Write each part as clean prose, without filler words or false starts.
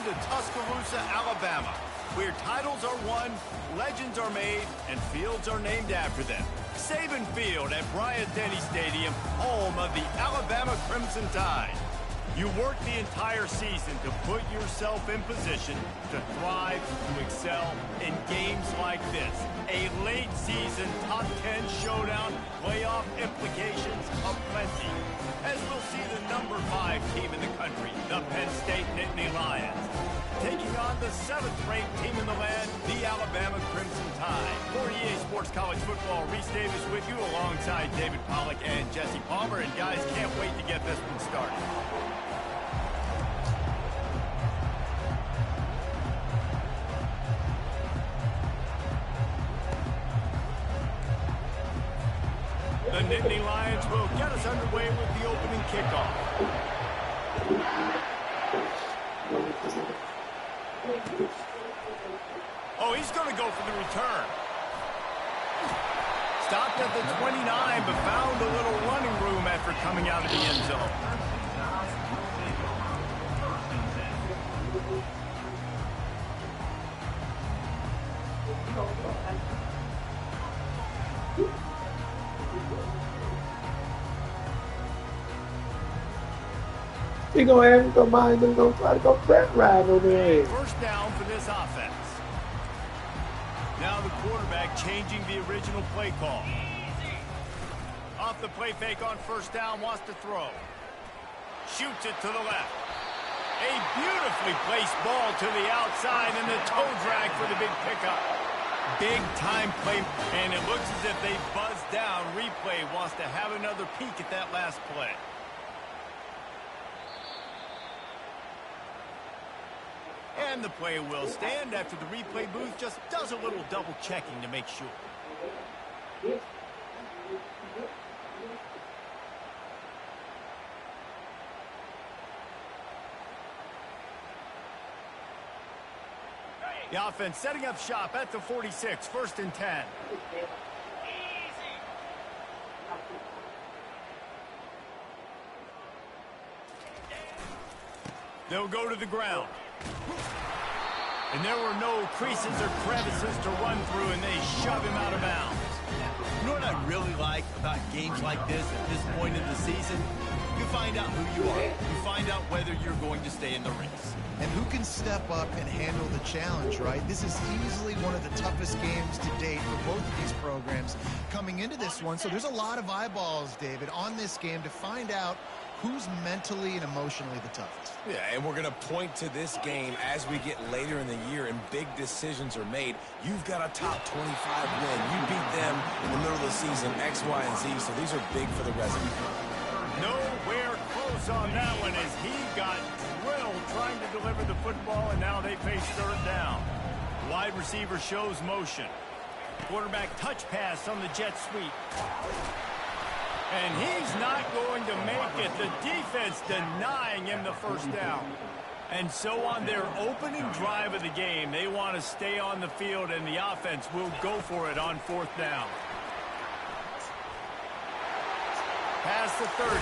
to Tuscaloosa, Alabama, where titles are won, legends are made, and fields are named after them. Saban Field at Bryant-Denny Stadium, home of the Alabama Crimson Tide. You work the entire season to put yourself in position to thrive, to excel in games like this. A late season top 10 showdown, playoff implications aplenty. As we'll see the number 5 team in the country, the Penn State Nittany Lions, taking on the 7th-ranked team in the land, the Alabama Crimson Tide. For EA Sports College Football, Reese Davis with you alongside David Pollack and Jesse Palmer. And guys, can't wait to get this one started. The Nittany Lions will get us underway with the opening kickoff. Oh, he's going to go for the return. Stopped at the 29, but found a little running room after coming out of the end zone. He gonna have to mind them gonna try to go flat ride over there. First down for this offense. Now the quarterback changing the original play call. Off the play fake on first down, wants to throw. Shoots it to the left. A beautifully placed ball to the outside and the toe drag for the big pickup. Big time play, and it looks as if they buzzed down. Replay wants to have another peek at that last play. And the play will stand after the replay booth just does a little double checking to make sure. The offense setting up shop at the 46, 1st and 10. They'll go to the ground. And there were no creases or crevices to run through, and they shove him out of bounds. You know what I really like about games like this at this point in the season? You find out who you are. You find out whether you're going to stay in the race. And who can step up and handle the challenge, right? This is easily one of the toughest games to date for both of these programs coming into this one. So there's a lot of eyeballs, David, on this game to find out who's mentally and emotionally the toughest. Yeah, and we're going to point to this game as we get later in the year and big decisions are made. You've got a top 25 win. You beat them in the middle of the season, X, Y, and Z, so these are big for the resume. Nowhere close on that one as he got drilled trying to deliver the football, and now they face 3rd down. Wide receiver shows motion. Quarterback touch pass on the jet sweep. And he's not going to make it. The defense denying him the first down. And so on their opening drive of the game, they want to stay on the field, and the offense will go for it on 4th down. Past the 30.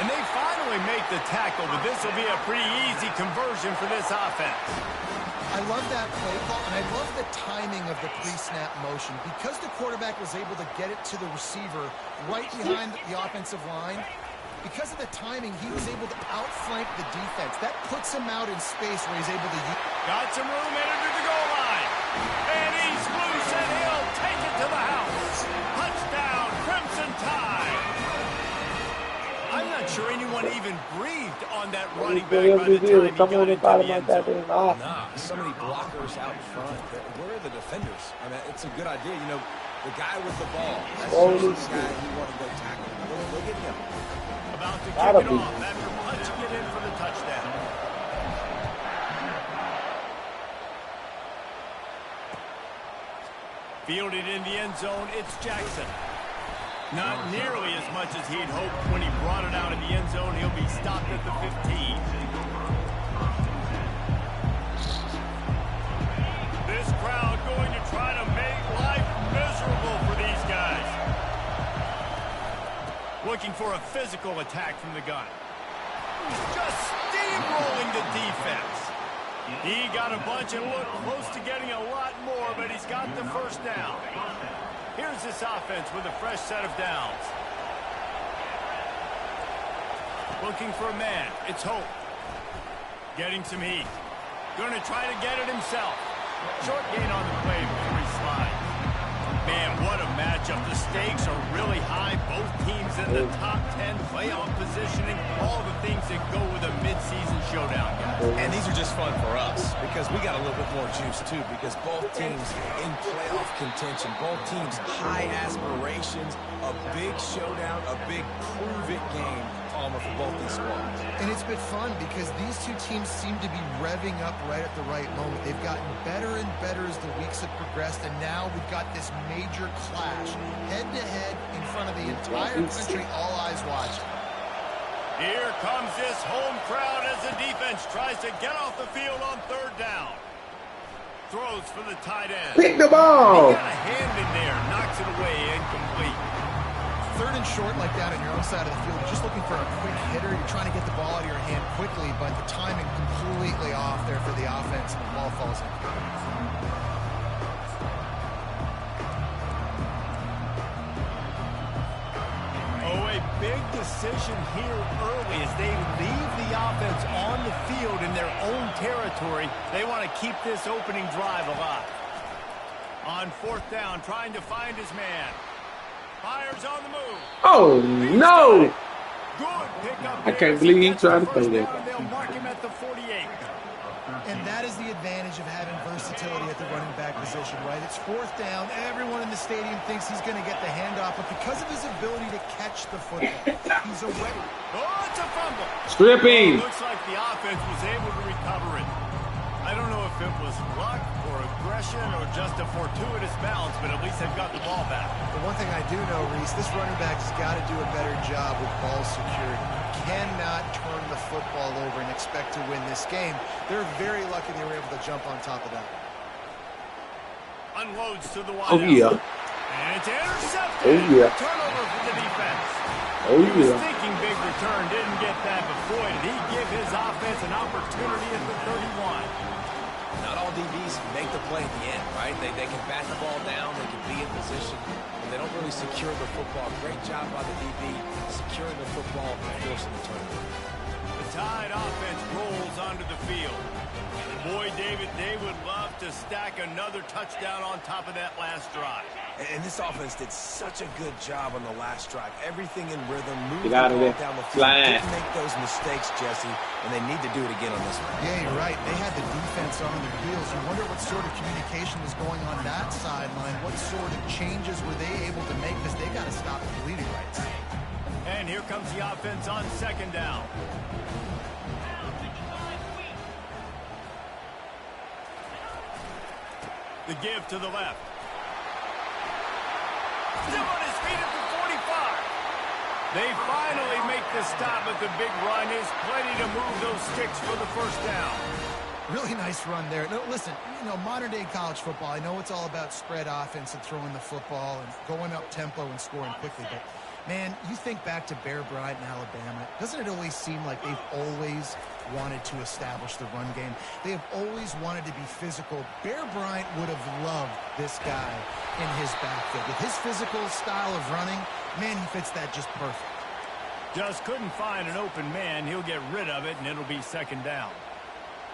And they finally make the tackle, but this will be a pretty easy conversion for this offense. I love that play call, and I love the timing of the pre-snap motion. Because the quarterback was able to get it to the receiver right behind the offensive line, because of the timing, he was able to outflank the defense. That puts him out in space where he's able to use. Got some room, headed to the goal line. And he's loose, and he'll take it to the house. Touchdown, Crimson Tide. I'm not sure anyone even breathed on that running back by the time he got into the end zone. Nah, so many blockers out front. Where are the defenders? I mean, it's a good idea. You know, the guy with the ball, that's the guy you want to go tackle. Look at him. About to kick it off after punching it in for the touchdown. Fielded in the end zone, it's Jackson. Not nearly as much as he'd hoped when he brought it out in the end zone. He'll be stopped at the 15. This crowd going to try to make life miserable for these guys. Looking for a physical attack from the gun. Just steamrolling the defense. He got a bunch and looked close to getting a lot more, but he's got the first down. Here's this offense with a fresh set of downs. Looking for a man. It's Hope. Getting some heat. Going to try to get it himself. Short gain on the play before he slides. Man, what a matchup. The stakes are really high. Both teams in the top 10 playoff positioning. All the things that go with a midseason showdown, guys. And these are just fun for us because we got a little bit more juice, too, because both teams in playoff contention, both teams high aspirations, a big showdown, a big prove-it game, Palmer, for both these squads. And it's been fun because these two teams seem to be revving up right at the right moment. They've gotten better and better as the weeks have progressed, and now we've got this major clash, head-to-head in front of the entire country, all eyes watching. Here comes this home crowd as the defense tries to get off the field on third down. Throws for the tight end. Pick the ball. He got a hand in there, knocks it away, incomplete. Third and short like that on your own side of the field, you're just looking for a quick hitter. You're trying to get the ball out of your hand quickly, but the timing completely off there for the offense, and the ball falls in. Oh, a big decision here early as they leave the offense on the field in their own territory. They want to keep this opening drive alive. On fourth down, trying to find his man. Fires on the move. Oh, no. Good pickup. I can't believe he tried to throw that. They'll mark him at the 48. And that is the advantage of having versatility at the running back position, right? It's fourth down. Everyone in the stadium thinks he's going to get the handoff, but because of his ability to catch the football, he's a weapon. Oh, it's a fumble. Stripping. Looks like the offense was able to recover it. I don't know if it was luck or aggression or just a fortuitous bounce, but at least they've got the ball back. The one thing I do know, Reese, this running back has got to do a better job with ball security. You cannot turn the football over and expect to win this game. They're very lucky they were able to jump on top of that. Unloads to the wide. Oh, yeah. And it's intercepted. Oh, yeah. Turnover for the defense. Oh, He was yeah. thinking big return, didn't get that, but boy, did he give his offense an opportunity at the 31. Not all DBs make the play at the end, right? They can bat the ball down, they can be in position, but they don't really secure the football. Great job by the DB securing the football and forcing the turnover. The Tide offense rolls onto the field. Boy, David, they would love to stack another touchdown on top of that last drive. And this offense did such a good job on the last drive. Everything in rhythm, moving Get out the of ball there. down the field. Slide. Didn't make those mistakes, Jesse, and they need to do it again on this one. Yeah, you're right. They had the defense on their heels. You wonder what sort of communication was going on that sideline. What sort of changes were they able to make? Because they got to stop the bleeding rights. And here comes the offense on second down. The give to the left. Still on his feet at the 45. They finally make the stop, but the big run is plenty to move those sticks for the first down. Really nice run there. No, listen, modern-day college football, I know it's all about spread offense and throwing the football and going up tempo and scoring quickly, but, man, you think back to Bear Bryant in Alabama, doesn't it always seem like they've always wanted to establish the run game? They have always wanted to be physical. Bear Bryant would have loved this guy in his backfield. With his physical style of running, man, he fits that just perfect. Just couldn't find an open man. He'll get rid of it, and it'll be second down.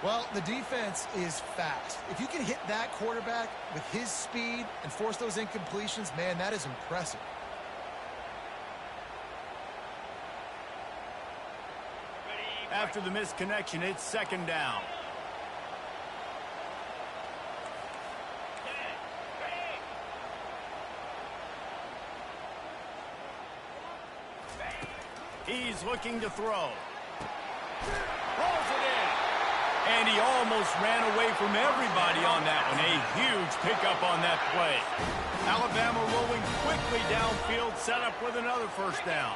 Well, the defense is fast. If you can hit that quarterback with his speed and force those incompletions, man, that is impressive. After the misconnection, it's second down. He's looking to throw. Rolls it in. And he almost ran away from everybody on that one. A huge pickup on that play. Alabama rolling quickly downfield, set up with another first down.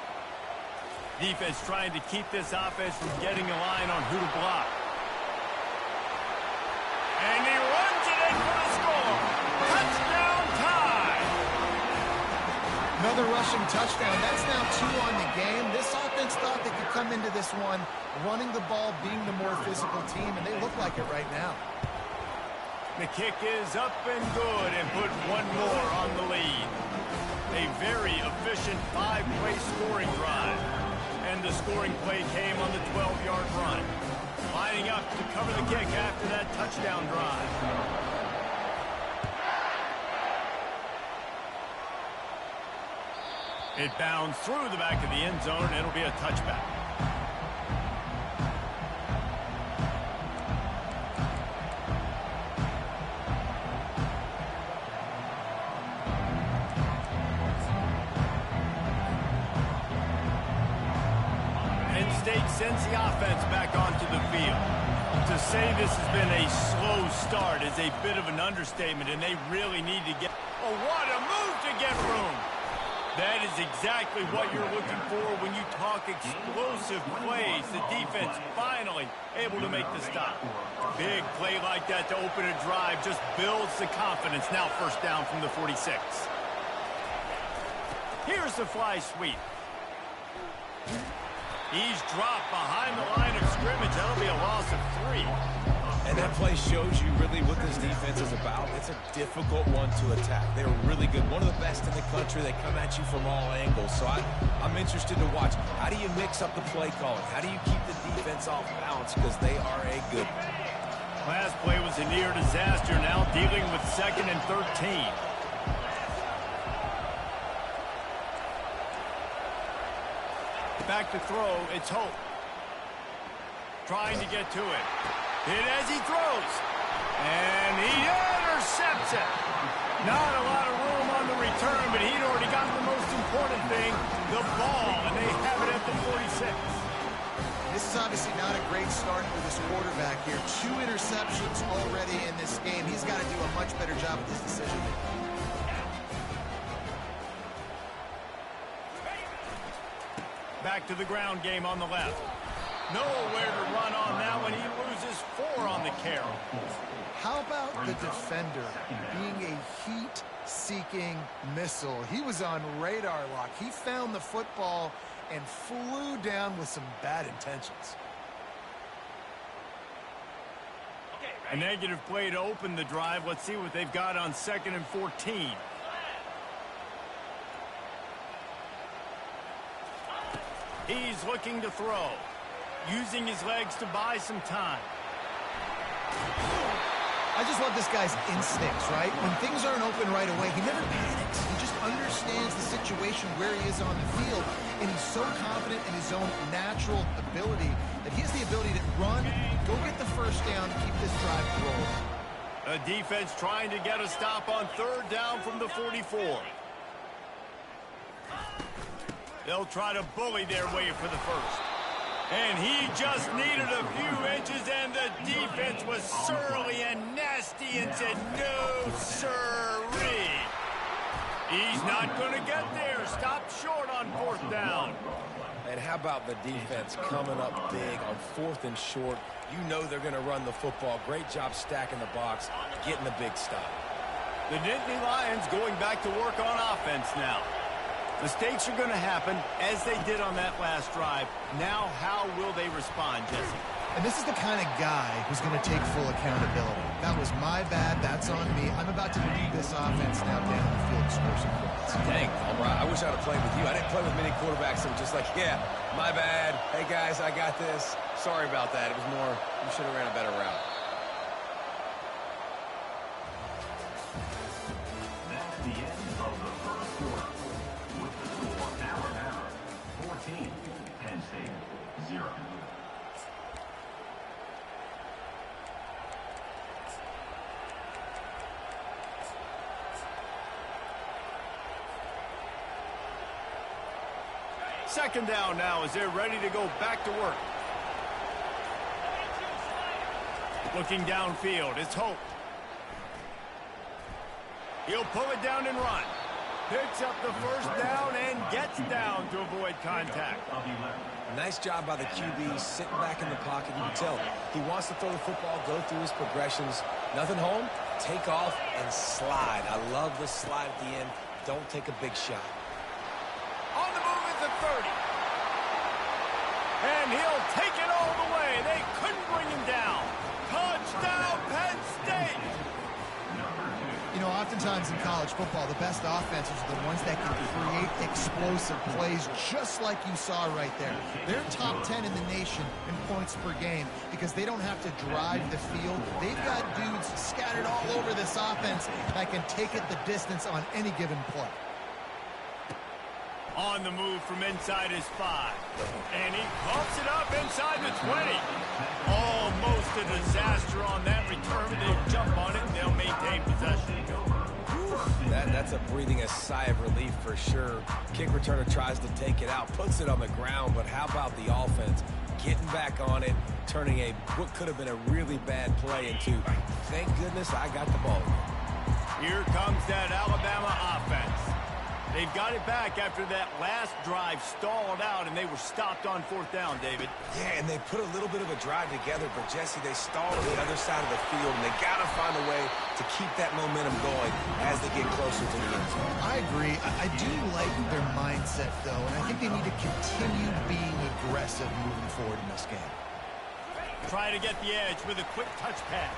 Defense trying to keep this offense from getting a line on who to block. And he runs it in for the score. Touchdown Tide. Another rush rushing touchdown. That's now 2 on the game. This offense thought they could come into this one running the ball, being the more physical team, and they look like it right now. The kick is up and good and put one more on the lead. A very efficient 5-play scoring drive. And the scoring play came on the 12-yard run. Lining up to cover the kick after that touchdown drive. It bounds through the back of the end zone, and it'll be a touchback. Penn State sends the offense back onto the field. To say this has been a slow start is a bit of an understatement, and they really need to get... Oh, what a move to get room! That is exactly what you're looking for when you talk explosive plays. The defense finally able to make the stop. Big play like that to open a drive just builds the confidence. Now first down from the 46. Here's the fly sweep. He's dropped behind the line of scrimmage. That'll be a loss of 3. And that play shows you really what this defense is about. It's a difficult one to attack. They're really good. One of the best in the country. They come at you from all angles. So I'm interested to watch. How do you mix up the play calling? How do you keep the defense off balance? Because they are a good one. Last play was a near disaster. Now dealing with 2nd and 13. Back to throw. It's Hope. Trying to get to it. Hit as he throws. And he intercepts it. Not a lot of room on the return, but he'd already gotten the most important thing, the ball, and they have it at the 46. This is obviously not a great start for this quarterback here. 2 interceptions already in this game. He's got to do a much better job with this decision. Back to the ground game on the left. Nowhere to run on that one. He loses 4 on the carry. How about the defender being a heat-seeking missile? He was on radar lock. He found the football and flew down with some bad intentions. A negative play to open the drive. Let's see what they've got on 2nd and 14. He's looking to throw. Using his legs to buy some time. I just love this guy's instincts, right? When things aren't open right away, he never panics. He just understands the situation where he is on the field, and he's so confident in his own natural ability that he has the ability to run, go get the first down, keep this drive rolling. A defense trying to get a stop on 3rd down from the 44. They'll try to bully their way for the first. And he just needed a few inches, and the defense was surly and nasty and said, no, sirree. He's not going to get there. Stop short on 4th down. And how about the defense coming up big on 4th and short? You know they're going to run the football. Great job stacking the box, getting the big stop. The Nittany Lions going back to work on offense now. Mistakes are going to happen, as they did on that last drive. Now, how will they respond, Jesse? And this is the kind of guy who's going to take full accountability. That was my bad. That's on me. I'm about to lead this offense now down the field to score some points. Dang, Albright, I wish I would have played with you. I didn't play with many quarterbacks that were just like, yeah, my bad. Hey, guys, I got this. Sorry about that. It was more, you should have ran a better route. That's the end of the first quarter. With the score, Alabama 14, Penn State 0. Second down now as they're ready to go back to work. Looking downfield, it's Hope. He'll pull it down and run. Picks up the first down and gets down to avoid contact. Nice job by the QB, sitting back in the pocket. You can tell he wants to throw the football, go through his progressions. Nothing home, take off and slide. I love the slide at the end. Don't take a big shot. the 30. And he'll take it all the way. They couldn't bring him down. Touchdown, Penn State! You know, oftentimes in college football, the best offenses are the ones that can create explosive plays, just like you saw right there. They're top 10 in the nation in points per game because they don't have to drive the field. They've got dudes scattered all over this offense that can take it the distance on any given play. On the move from inside his 5. And he pumps it up inside the 20. Almost a disaster on that return. They jump on it and they'll maintain possession. That's a breathing a sigh of relief for sure. Kick returner tries to take it out, puts it on the ground, but how about the offense getting back on it, turning what could have been a really bad play into, thank goodness I got the ball. Here comes that Alabama offense. They've got it back after that last drive stalled out, and they were stopped on 4th down, David. Yeah, and they put a little bit of a drive together, but, Jesse, they stalled on the other side of the field, and they got to find a way to keep that momentum going as they get closer to the end zone. I agree. I do like their mindset, though, and I think they need to continue being aggressive moving forward in this game. Try to get the edge with a quick touch pass.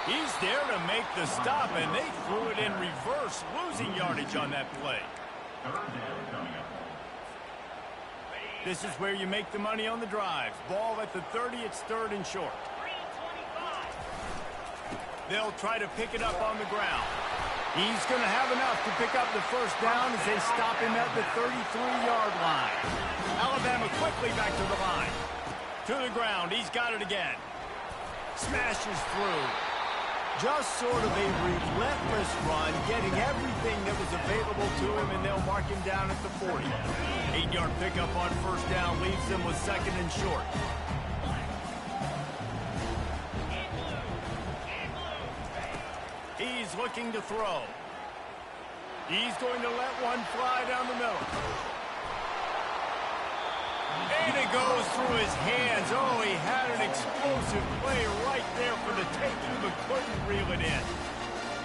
He's there to make the stop, and they threw it in reverse, losing yardage on that play. This is where you make the money on the drives. Ball at the 30, it's 3rd and short. They'll try to pick it up on the ground. He's going to have enough to pick up the 1st down as they stop him at the 33-yard line. Alabama quickly back to the line. To the ground, he's got it again. Smashes through. Just sort of a relentless run, getting everything that was available to him, and they'll mark him down at the 40. 8-yard pickup on 1st down leaves them with 2nd and short. He's looking to throw. He's going to let one fly down the middle. And it goes through his hands. Oh, he had an explosive play right there for the taking, but couldn't reel it in.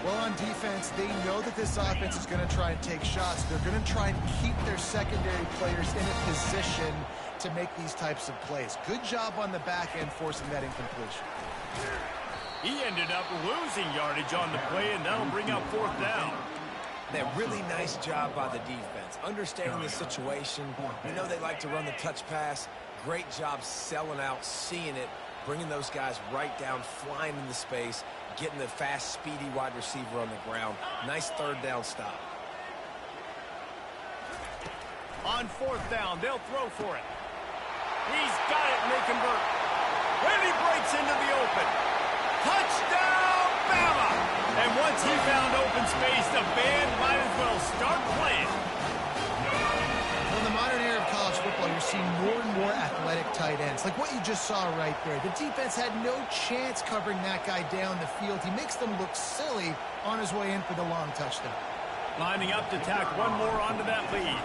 Well, on defense, they know that this offense is going to try and take shots. They're going to try and keep their secondary players in a position to make these types of plays. Good job on the back end forcing that incompletion. He ended up losing yardage on the play, and that'll bring up 4th down. That really nice job by the defense, understanding the situation. You know they like to run the touch pass. Great job selling out, seeing it, bringing those guys right down, flying into space, getting the fast, speedy wide receiver on the ground. Nice 3rd down stop. On 4th down, they'll throw for it. He's got it, and they convert. When he breaks into the open. Touchdown, Bama! And once he found open space, the band might as well start playing. Well, in the modern era of college football, you're seeing more and more athletic tight ends, like what you just saw right there. The defense had no chance covering that guy down the field. He makes them look silly on his way in for the long touchdown. Lining up to tack one more onto that lead.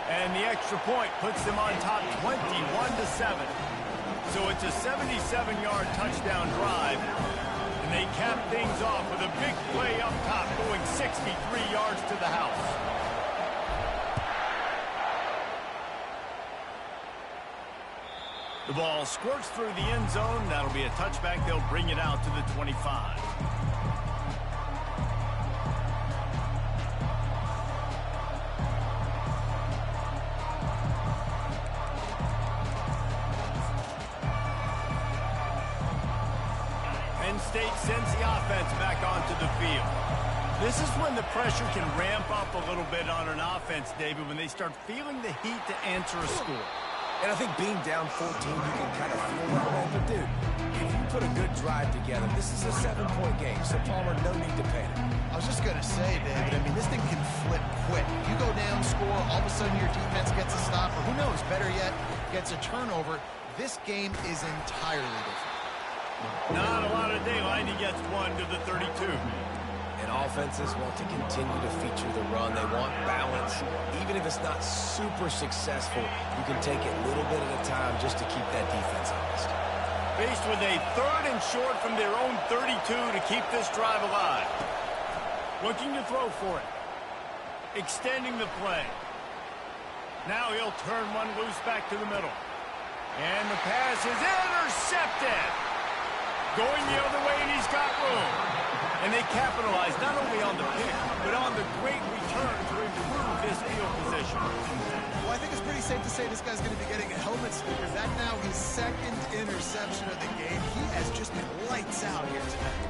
And the extra point puts them on top 21-7. So it's a 77-yard touchdown drive. And they cap things off with a big play up top, going 63 yards to the house. The ball squirts through the end zone. That'll be a touchback. They'll bring it out to the 25. Penn State sends the offense back onto the field. This is when the pressure can ramp up a little bit on an offense, David, when they start feeling the heat to answer a score. And I think being down 14, you can kind of feel that way. But, dude, if you put a good drive together, this is a 7-point game, so Palmer, no need to panic. I was just going to say, David, I mean, this thing can flip quick. You go down, score, all of a sudden your defense gets a stop, or who knows, better yet, gets a turnover. This game is entirely different. Not a lot of daylight. He gets one to the 32. And offenses want to continue to feature the run. They want balance. Even if it's not super successful, you can take it little bit at a time just to keep that defense honest. Faced with a 3rd and short from their own 32 to keep this drive alive. Looking to throw for it. extending the play. Now he'll turn one loose back to the middle. And the pass is intercepted. Going the other way, and he's got room. And they capitalize not only on the pick, but on the great return to improve this field position. Well, I think it's pretty safe to say this guy's going to be getting a helmet sticker. That now his second interception of the game. He has just been lights out here tonight.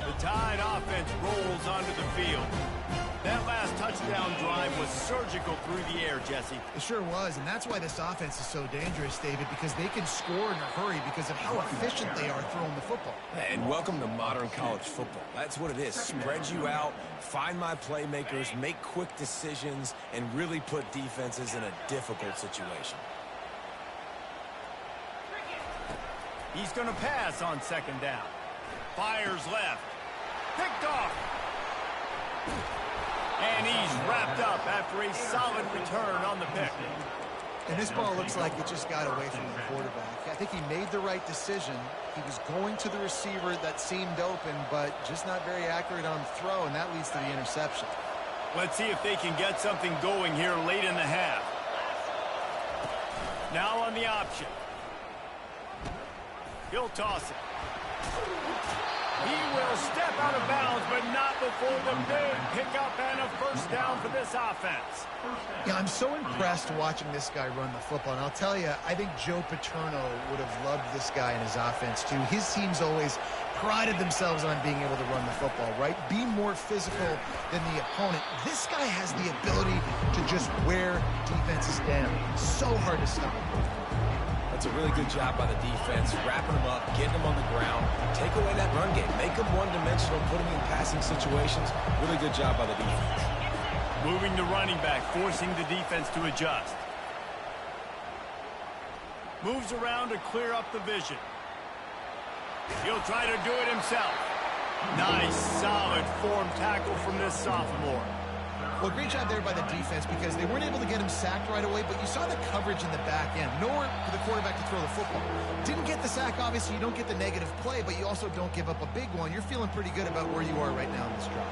The Tide offense rolls onto the field. That last touchdown drive was surgical through the air, Jesse. It sure was, and that's why this offense is so dangerous, David, because they can score in a hurry because of how efficient they are throwing the football. And welcome to modern college football. That's what it is. Spread you out, find my playmakers, make quick decisions, and really put defenses in a difficult situation. He's going to pass on second down. Fires left. Picked off. And he's wrapped up after a solid return on the pick. And this ball looks like it just got away from the quarterback. I think he made the right decision. He was going to the receiver that seemed open, but just not very accurate on the throw, and that leads to the interception. Let's see if they can get something going here late in the half. Now on the option. He'll toss it. He will step out of bounds, but not before the big pickup and a first down for this offense. Yeah, I'm so impressed watching this guy run the football. And I'll tell you, I think Joe Paterno would have loved this guy in his offense, too. His teams always prided themselves on being able to run the football, right? Be more physical than the opponent. This guy has the ability to just wear defenses down. So hard to stop. That's a really good job by the defense, wrapping them up, getting them on the ground, take away that run game, make them one-dimensional, put them in passing situations. Really good job by the defense. Moving to running back, forcing the defense to adjust. Moves around to clear up the vision. He'll try to do it himself. Nice, solid form tackle from this sophomore. Well, great job there by the defense because they weren't able to get him sacked right away, but you saw the coverage in the back end. Nowhere for the quarterback to throw the football. Didn't get the sack, obviously. You don't get the negative play, but you also don't give up a big one. You're feeling pretty good about where you are right now in this drive.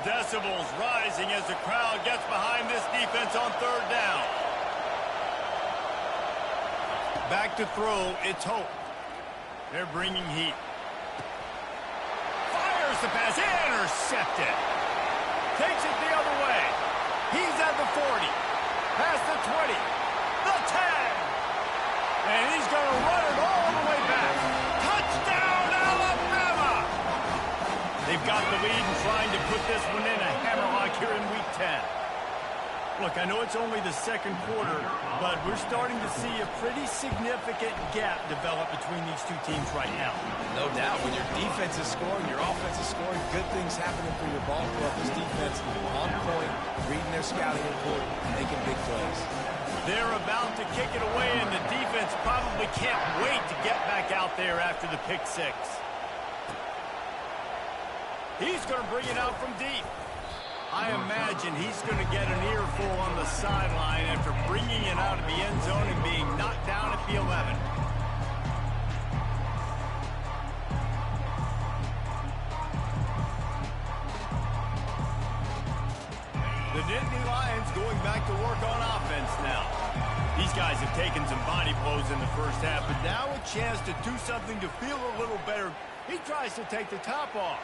Decibels rising as the crowd gets behind this defense on third down. Back to throw, it's Hope. They're bringing heat. Fires the pass, intercepted. Takes it the other way. He's at the 40. Past the 20. The 10. And he's going to run it all the way back. Touchdown, Alabama! They've got the lead and trying to put this one in a hammerlock here in Week 10. Look, I know it's only the second quarter, but we're starting to see a pretty significant gap develop between these two teams right now. No doubt. When your defense is scoring, your offense is scoring, good things happening for your ball club. This defense on point, reading their scouting report, making big plays. They're about to kick it away, and the defense probably can't wait to get back out there after the pick six. He's going to bring it out from deep. I imagine he's going to get an earful on the sideline after bringing it out of the end zone and being knocked down at the 11. The Nittany Lions going back to work on offense now. These guys have taken some body blows in the first half, but now a chance to do something to feel a little better. He tries to take the top off.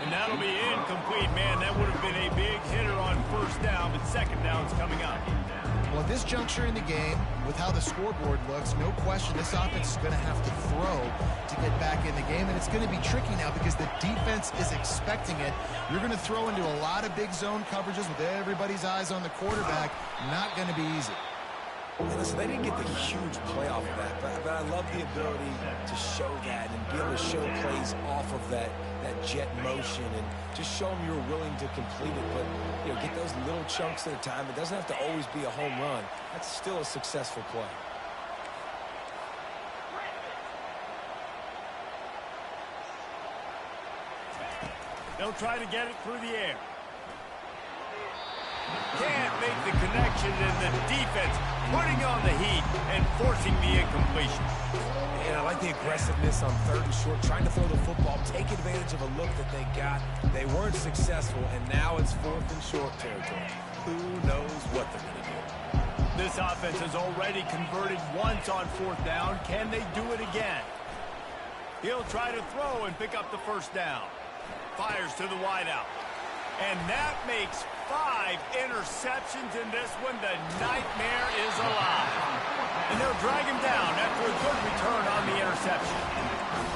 And that'll be incomplete, man. That would have been a big hitter on first down, but second down's coming up. Well, at this juncture in the game, with how the scoreboard looks, no question this offense is going to have to throw to get back in the game, and it's going to be tricky now because the defense is expecting it. You're going to throw into a lot of big zone coverages with everybody's eyes on the quarterback. Not going to be easy. And listen, they didn't get the huge play off of that, but I love the ability to show that and be able to show plays off of that jet motion and just show them you're willing to complete it. But, you know, get those little chunks at a time. It doesn't have to always be a home run. That's still a successful play. They'll try to get it through the air. Can't make the connection, and the defense putting on the heat and forcing the incompletion. And I like the aggressiveness on 3rd and short, trying to throw the football, take advantage of a look that they got. They weren't successful, and now it's 4th and short territory. Who knows what they're going to do? This offense has already converted once on 4th down. Can they do it again? He'll try to throw and pick up the 1st down. Fires to the wideout. And that makes 5 interceptions in this one. The nightmare is alive. And they'll drag him down after a good return on the interception.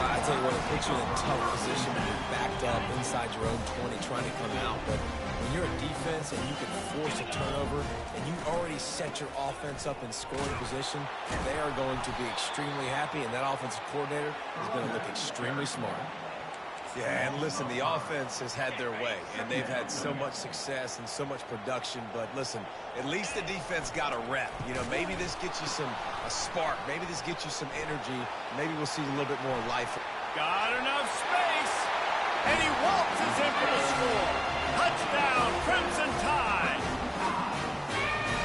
I tell you what, it puts you in a tough position when you're backed up inside your own 20 trying to come out. But when you're a defense and you can force a turnover and you already set your offense up in scoring position, they are going to be extremely happy, and that offensive coordinator is going to look extremely smart. Yeah, and listen, the offense has had their way, and they've had so much success and so much production. But listen, at least the defense got a rep. You know, maybe this gets you a spark. Maybe this gets you some energy. Maybe we'll see a little bit more life. Got enough space, and he waltzes in for the score. Touchdown, Crimson Tide.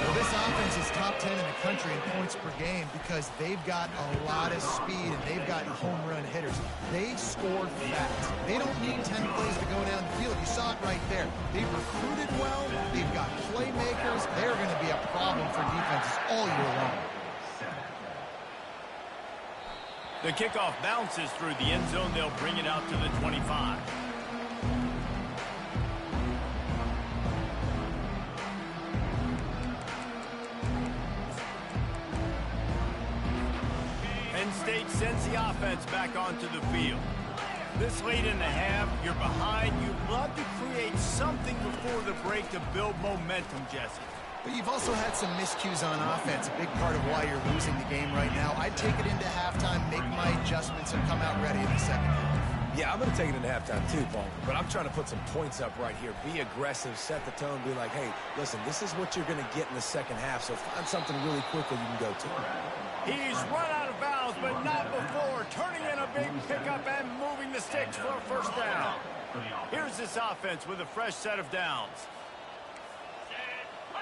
Well, this offense is top 10 in the country in points per game because they've got a lot of speed and they've got home run hitters. They score fast. They don't need 10 plays to go down the field. You saw it right there. They've recruited well. They've got playmakers. They're going to be a problem for defenses all year long. The kickoff bounces through the end zone. They'll bring it out to the 25. Penn State sends the offense back onto the field. This late in the half, you're behind. You'd love to create something before the break to build momentum, Jesse. But you've also had some miscues on offense, a big part of why you're losing the game right now. I'd take it into halftime, make my adjustments, and come out ready in the second half. Yeah, I'm going to take it into halftime too, Paul. But I'm trying to put some points up right here. Be aggressive, set the tone, be like, hey, listen, this is what you're going to get in the second half, so find something really quickly you can go to. He's run out of bounds, but not before. Turning in a big pickup and moving the sticks for a 1st down. Here's this offense with a fresh set of downs.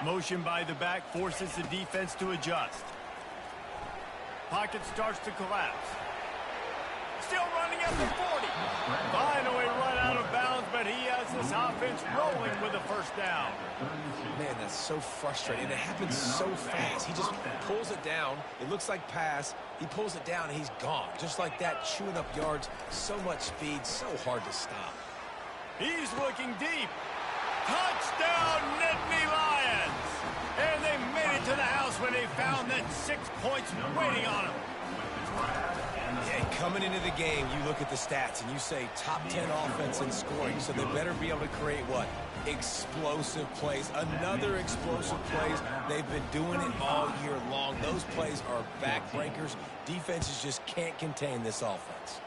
Motion by the back forces the defense to adjust. Pocket starts to collapse. Still running at the 40. Finally run out of bounds, but he has this offense rolling with a 1st down. Man, that's so frustrating. It happens so fast. He just pulls it down. It looks like pass. He pulls it down, and he's gone. Just like that, chewing up yards. So much speed, so hard to stop. He's looking deep. Touchdown, Nittany Lions! And they made it to the house when they found that 6 points waiting on them. Yeah, coming into the game, you look at the stats and you say top 10 offense in scoring, so they better be able to create what? Explosive plays. Another explosive plays. They've been doing it all year long. Those plays are backbreakers. Defenses just can't contain this offense.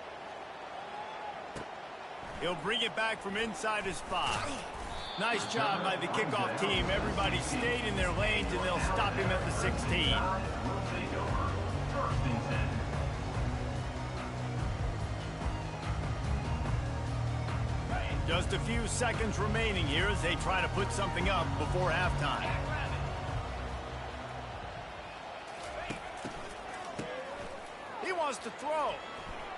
He'll bring it back from inside his 5. Nice job by the kickoff team. Everybody stayed in their lanes, and they'll stop him at the 16. Just a few seconds remaining here as they try to put something up before halftime. He wants to throw.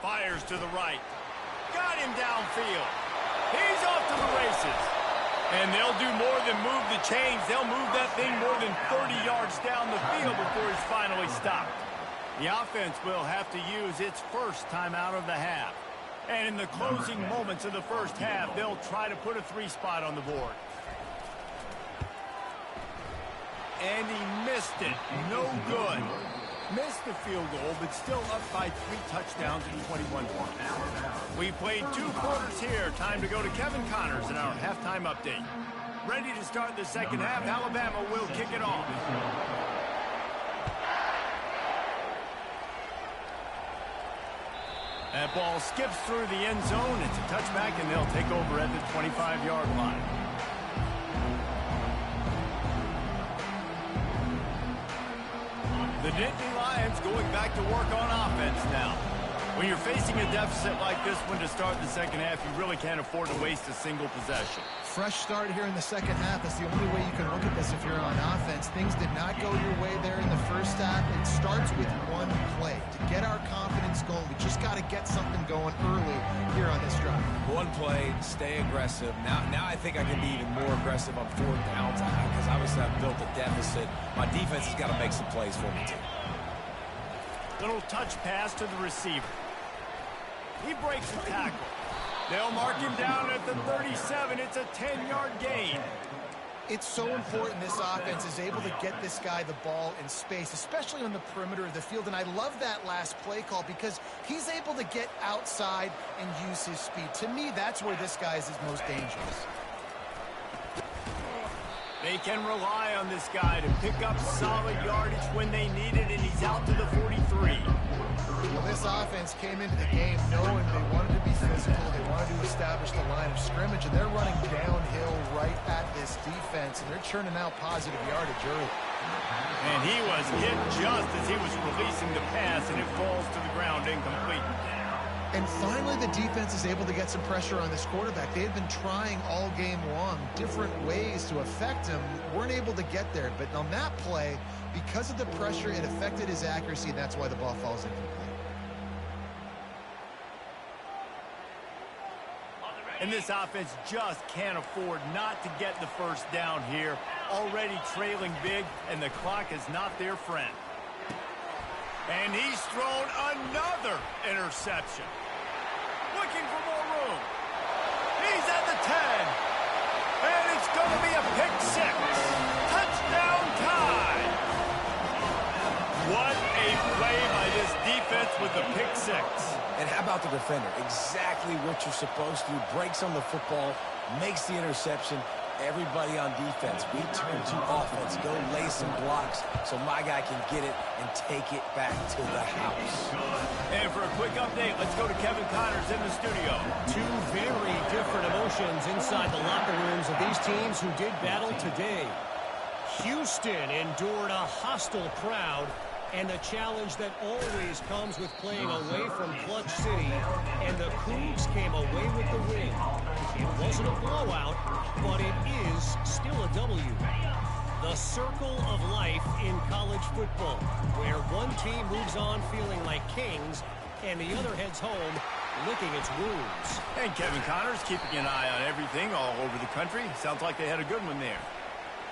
Fires to the right. Got him downfield. He's off to the races. And they'll do more than move the chains. They'll move that thing more than 30 yards down the field before he's finally stopped. The offense will have to use its first timeout of the half. And in the closing moments of the first half, they'll try to put a 3 spot on the board. And he missed it. No good. Missed the field goal, but still up by 3 touchdowns and 21 points. We played 2 quarters here. Time to go to Kevin Connors in our halftime update. Ready to start the second half. Alabama will kick it off. That ball skips through the end zone. It's a touchback, and they'll take over at the 25-yard line. The Nittany Lions going back to work on offense now. When you're facing a deficit like this one to start the second half, you really can't afford to waste a single possession. Fresh start here in the second half. That's the only way you can look at this if you're on offense. Things did not go your way there in the first half. It starts with one play. To get our confidence going, we just got to get something going early here on this drive. One play, stay aggressive. Now I think I can be even more aggressive on fourth downs because obviously I've built a deficit. My defense has got to make some plays for me too. Little touch pass to the receiver. He breaks the tackle. They'll mark him down at the 37. It's a 10-yard gain. It's so important this offense is able to get this guy the ball in space, especially on the perimeter of the field. And I love that last play call because he's able to get outside and use his speed. To me, that's where this guy is his most dangerous. They can rely on this guy to pick up solid yardage when they need it, and he's out to the 43. Well, this offense came into the game knowing they wanted to be physical, they wanted to establish the line of scrimmage, and they're running downhill right at this defense, and they're churning out positive yardage early. And he was hit just as he was releasing the pass, and it falls to the ground incomplete. And finally, the defense is able to get some pressure on this quarterback. They had been trying all game long different ways to affect him, weren't able to get there. But on that play, because of the pressure, it affected his accuracy, and that's why the ball falls incomplete. And this offense just can't afford not to get the first down here. Already trailing big, and the clock is not their friend. And he's thrown another interception. Looking for more room. He's at the 10. And it's going to be a pick six. Touchdown tie. What a play by this defense with the pick six. And how about the defender? Exactly what you're supposed to do. Breaks on the football, makes the interception. Everybody on defense, we turn to offense. Go lay some blocks so my guy can get it and take it back to the house. And for a quick update, let's go to Kevin Connors in the studio. Two very different emotions inside the locker rooms of these teams who did battle today. Houston endured a hostile crowd and the challenge that always comes with playing away from Clutch City, and the Cougs came away with the win. It wasn't a blowout, but it is still a W. The circle of life in college football, where one team moves on feeling like kings, and the other heads home licking its wounds. And Kevin Connors keeping an eye on everything all over the country. Sounds like they had a good one there.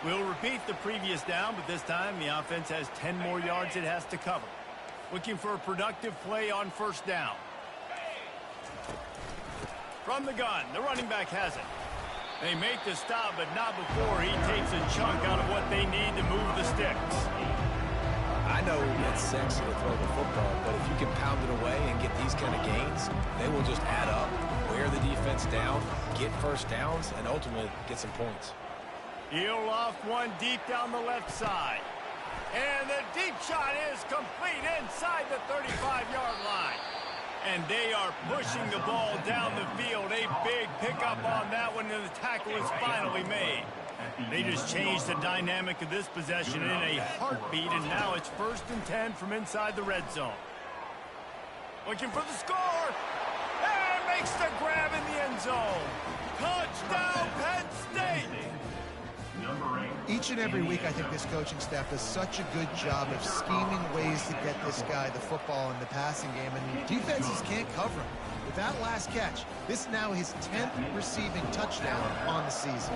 We'll repeat the previous down, but this time the offense has 10 more yards it has to cover. Looking for a productive play on first down. From the gun, the running back has it. They make the stop, but not before he takes a chunk out of what they need to move the sticks. I know it's sexy to throw the football, but if you can pound it away and get these kind of gains, they will just add up, wear the defense down, get first downs, and ultimately get some points. He'll loft one deep down the left side. And the deep shot is complete inside the 35-yard line. And they are pushing the ball down the field. A big pickup on that one, and the tackle is finally made. They just changed the dynamic of this possession in a heartbeat, and now it's 1st and 10 from inside the red zone. Looking for the score. And makes the grab in the end zone. Touchdown, Penn State! Each and every week, I think this coaching staff does such a good job of scheming ways to get this guy the football in the passing game, and defenses can't cover him. With that last catch, this is now his 10th receiving touchdown on the season.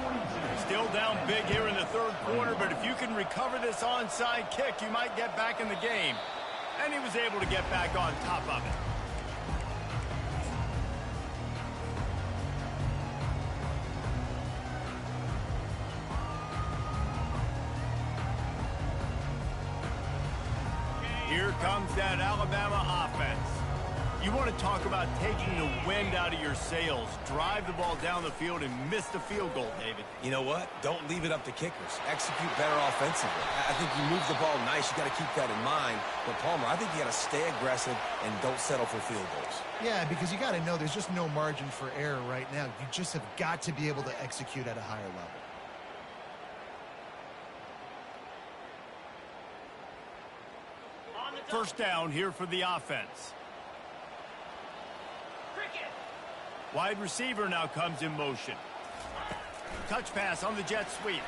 Still down big here in the third quarter, but if you can recover this onside kick, you might get back in the game. And he was able to get back on top of it. Here comes that Alabama offense. You want to talk about taking the wind out of your sails. Drive the ball down the field and miss the field goal, David. You know what? Don't leave it up to kickers. Execute better offensively. I think you move the ball nice. You got to keep that in mind. But, Palmer, I think you got to stay aggressive and don't settle for field goals. Yeah, because you got to know there's just no margin for error right now. You just have got to be able to execute at a higher level. First down here for the offense. Wide receiver now comes in motion. Touch pass on the jet sweep.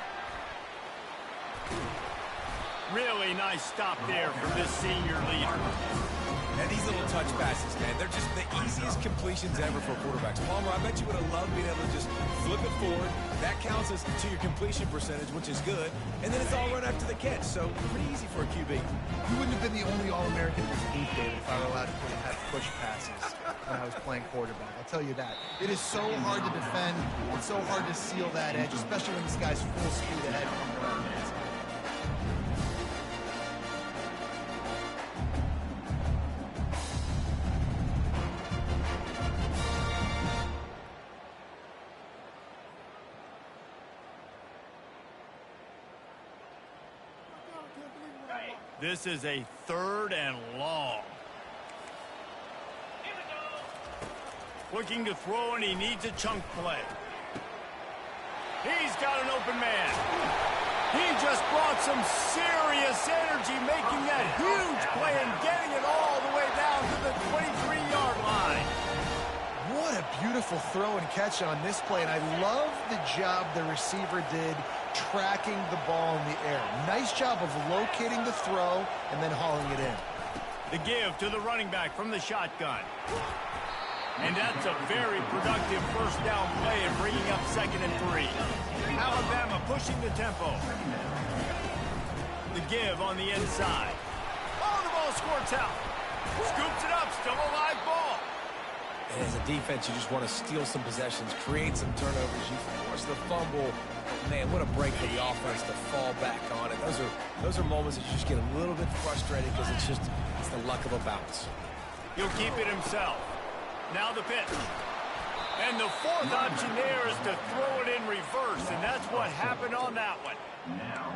Really nice stop there from this senior leader. And these little touch passes, man, they're just the easiest completions ever for quarterbacks. Palmer, I bet you would have loved being able to just flip it forward. That counts as to your completion percentage, which is good. And then it's all run after the catch, so pretty easy for a QB. You wouldn't have been the only All-American in this team, David, if I were allowed to have push passes when I was playing quarterback. I'll tell you that. It is so hard to defend. It's so hard to seal that edge, especially when this guy's full speed ahead from the right hand side. This is a 3rd and long. Looking to throw, and he needs a chunk play. He's got an open man. He just brought some serious energy, making that huge play and getting it all the way down to the 23-yard line. What a beautiful throw and catch on this play, and I love the job the receiver did tracking the ball in the air. Nice job of locating the throw and then hauling it in. The give to the running back from the shotgun. And that's a very productive first down play and bringing up 2nd and 3. Alabama pushing the tempo. The give on the inside. Oh, the ball squirts out. Scoops it up, still a live ball. And as a defense, you just want to steal some possessions, create some turnovers. You force the fumble. Man, what a break for the offense to fall back on it. Those are moments that you just get a little bit frustrated because it's the luck of a bounce. He'll keep it himself. Now the pitch. And the 4th option there is to throw it in reverse, and that's what happened on that one.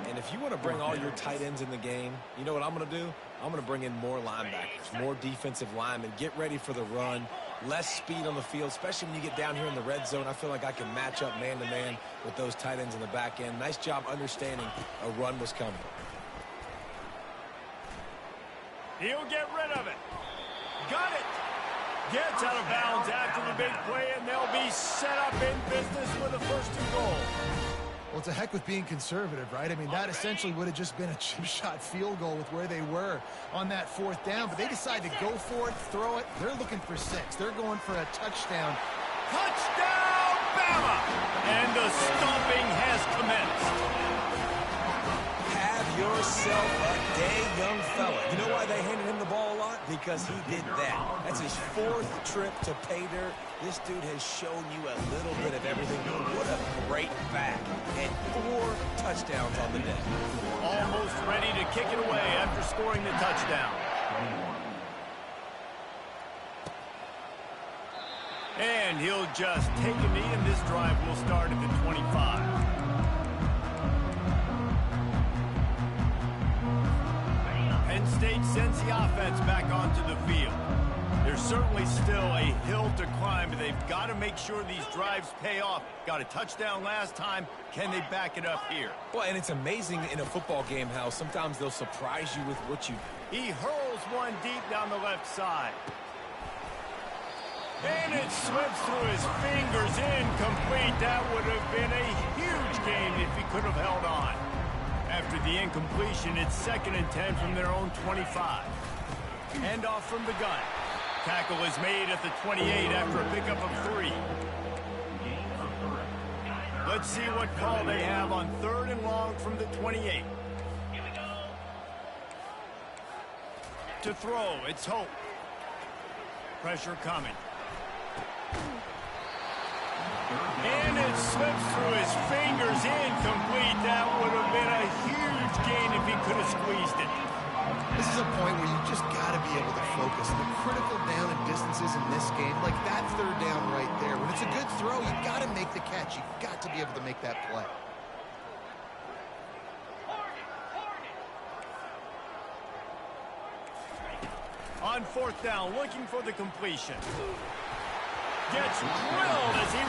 And if you want to bring all your tight ends in the game, you know what I'm going to do? I'm going to bring in more linebackers, more defensive linemen, get ready for the run, less speed on the field, especially when you get down here in the red zone. I feel like I can match up man-to-man with those tight ends in the back end. Nice job understanding a run was coming. He'll get rid of it. Got it. Gets out of bounds after the big play, and they'll be set up in business with a 1st and goal. Well, it's a heck with being conservative, right? I mean, that essentially would have just been a chip shot field goal with where they were on that 4th down, but they decide to go for it, throw it. They're looking for 6. They're going for a touchdown. Touchdown, Bama! And the stomping has commenced. Have yourself a day, young fella. You know why they handed him the ball a lot? Because he did that. That's his 4th trip to pay dirt. This dude has shown you a little bit of everything. What a great back. And 4 touchdowns on the day. Almost ready to kick it away after scoring the touchdown. And he'll just take a knee, and this drive will start at the 25. Penn State sends the offense back onto the field. There's certainly still a hill to climb, but they've got to make sure these drives pay off. Got a touchdown last time. Can they back it up here? Well, and it's amazing in a football game how sometimes they'll surprise you with what you... He hurls one deep down the left side. And it slips through his fingers, incomplete. That would have been a huge gain if he could have held on. After the incompletion, it's 2nd and 10 from their own 25. Handoff from the gun. Tackle is made at the 28 after a pickup of 3. Let's see what call they have on 3rd and long from the 28. To throw, it's Hope. Pressure coming. And it slips through his fingers, incomplete. That would have been a huge gain if he could have squeezed it. This is a point where you just got to be able to focus. The critical down and distances in this game, like that 3rd down right there. When it's a good throw, you got to make the catch. You've got to be able to make that play. On 4th down, looking for the completion. Gets drilled as he...